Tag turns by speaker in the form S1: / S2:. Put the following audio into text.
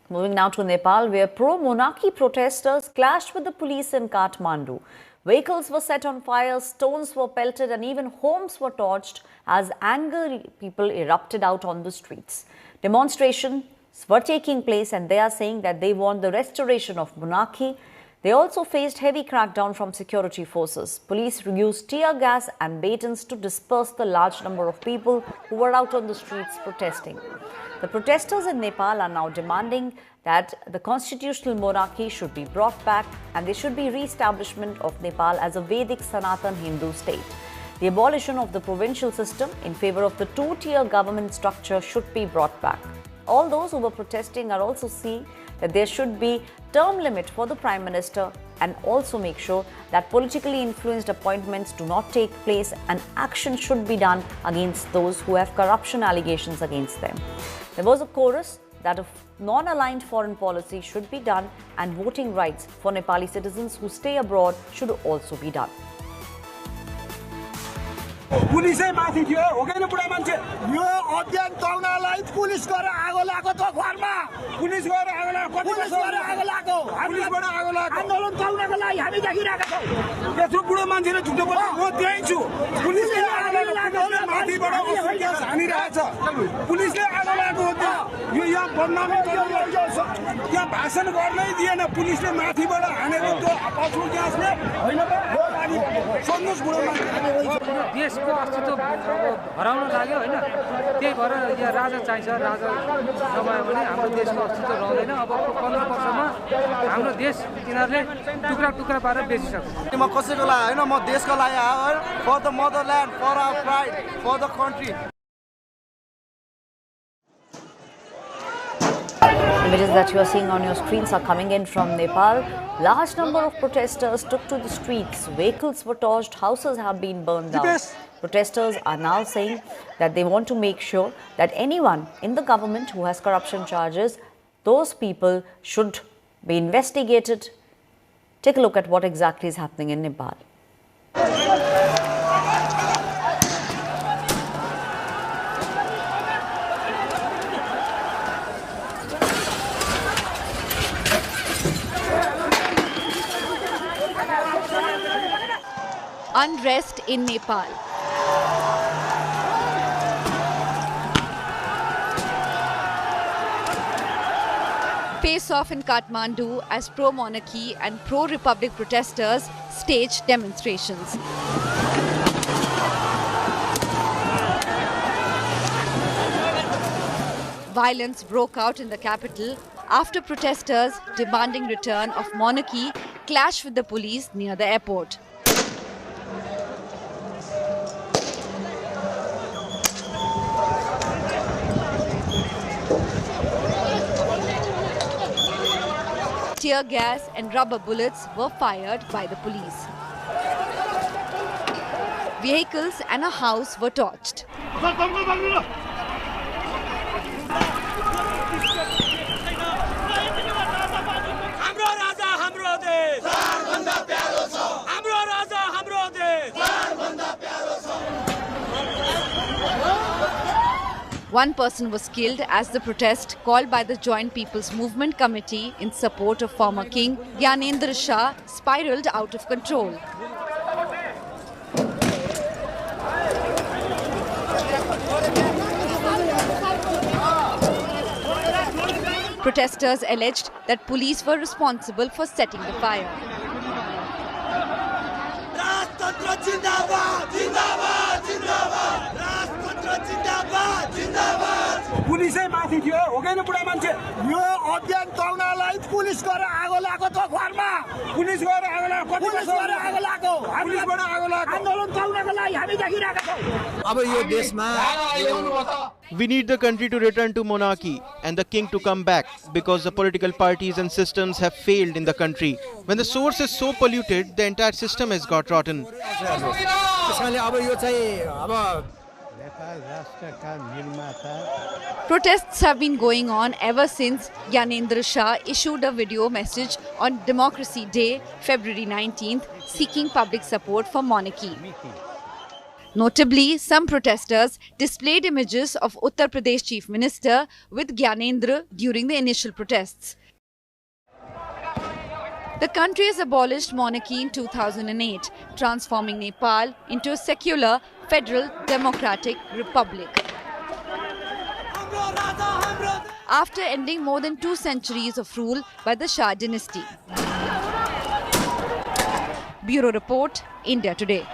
S1: Moving now to Nepal, where pro-monarchy protesters clashed with the police in Kathmandu. Vehicles were set on fire, stones were pelted and even homes were torched as angry people erupted out on the streets. Demonstrations were taking place and they are saying that they want the restoration of monarchy. They also faced heavy crackdown from security forces. Police used tear gas and batons to disperse the large number of people who were out on the streets protesting. The protesters in Nepal are now demanding that the constitutional monarchy should be brought back and there should be re-establishment of Nepal as a Vedic Sanatan Hindu state. The abolition of the provincial system in favor of the two-tier government structure should be brought back. All those who were protesting are also seeing that there should be term limit for the Prime Minister and also make sure that politically influenced appointments do not take place and action should be done against those who have corruption allegations against them. There was a chorus that a non-aligned foreign policy should be done and voting rights for Nepali citizens who stay abroad should also be done.
S2: पुलिसै माथि थियो हो can बुढा मान्छे यो अध्ययन चल्नलाई police गएर आगो लाग्यो त घरमा पुलिस गएर आगो लाग्यो पुलिस गएर आगो लाग्यो पुलिसबाट आगो लाग्यो आन्दोलन चल्नको लागि हामी देखिरहेका छौं यत्रो बुढो मान्छेले झुटो बोले म त्यही छु पुलिसले आगो लाग्यो माथिबाट असर ग्यास हानिरहेछ पुलिसले आगो लाग्यो यो यहाँ बदनामी गरिरहेको छ यहाँ भाषण गर्नै दिएन पुलिसले माथिबाट हानेको त्यो असर ग्यासले हैन त हो लागि सोध्नुस् बुढो मान्छे
S3: को अस्तित्व हराउन लाग्यो हैन त्यही भएर यहाँ राजा चाहिन्छ राजा नभए भने हाम्रो देशको अस्तित्व रहँदैन अब 15 वर्षमा हाम्रो देश तिनीहरुले टुक्रा टुक्रा पारेर बेचिसक्छ
S4: म कसैको लागि हैन म देशको लागि आएर for the motherland for our pride for the country
S1: Images that you are seeing on your screens are coming in from Nepal. Large number of protesters took to the streets. Vehicles were torched, houses have been burned down. Protesters are now saying that they want to make sure that anyone in the government who has corruption charges, those people should be investigated. Take a look at what exactly is happening in Nepal.
S5: Unrest in Nepal. Face-off in Kathmandu as pro-monarchy and pro-republic protesters staged demonstrations. Violence broke out in the capital after protesters demanding return of monarchy clashed with the police near the airport. Tear gas and rubber bullets were fired by the police. Vehicles and a house were torched. One person was killed as the protest called by the Joint People's Movement Committee in support of former King Gyanendra Shah spiraled out of control. Protesters alleged that police were responsible for setting the fire.
S2: पुलिसै माथि थियो हो can बुढा मान्छे यो अध्ययन चल्नलाई police गएर आगो लाग्यो त घरमा पुलिस गएर आगो लाग्यो पुलिस गएर आगो लाग्यो पुलिसबाट आगो लाग्यो आन्दोलन चल्नको लागि हामी देखिरहेका छौं
S4: अब यो देशमा
S6: We need the country to return to monarchy and the king to come back because the political parties and systems have failed in the country. When the source is so polluted, the entire system has got rotten.
S5: Protests have been going on ever since Gyanendra Shah issued a video message on Democracy Day, February 19th, seeking public support for monarchy. Notably, some protesters displayed images of Uttar Pradesh Chief Minister with Gyanendra during the initial protests. The country has abolished monarchy in 2008, transforming Nepal into a secular, federal, democratic republic. After ending more than 2 centuries of rule by the Shah dynasty. Bureau Report, India Today.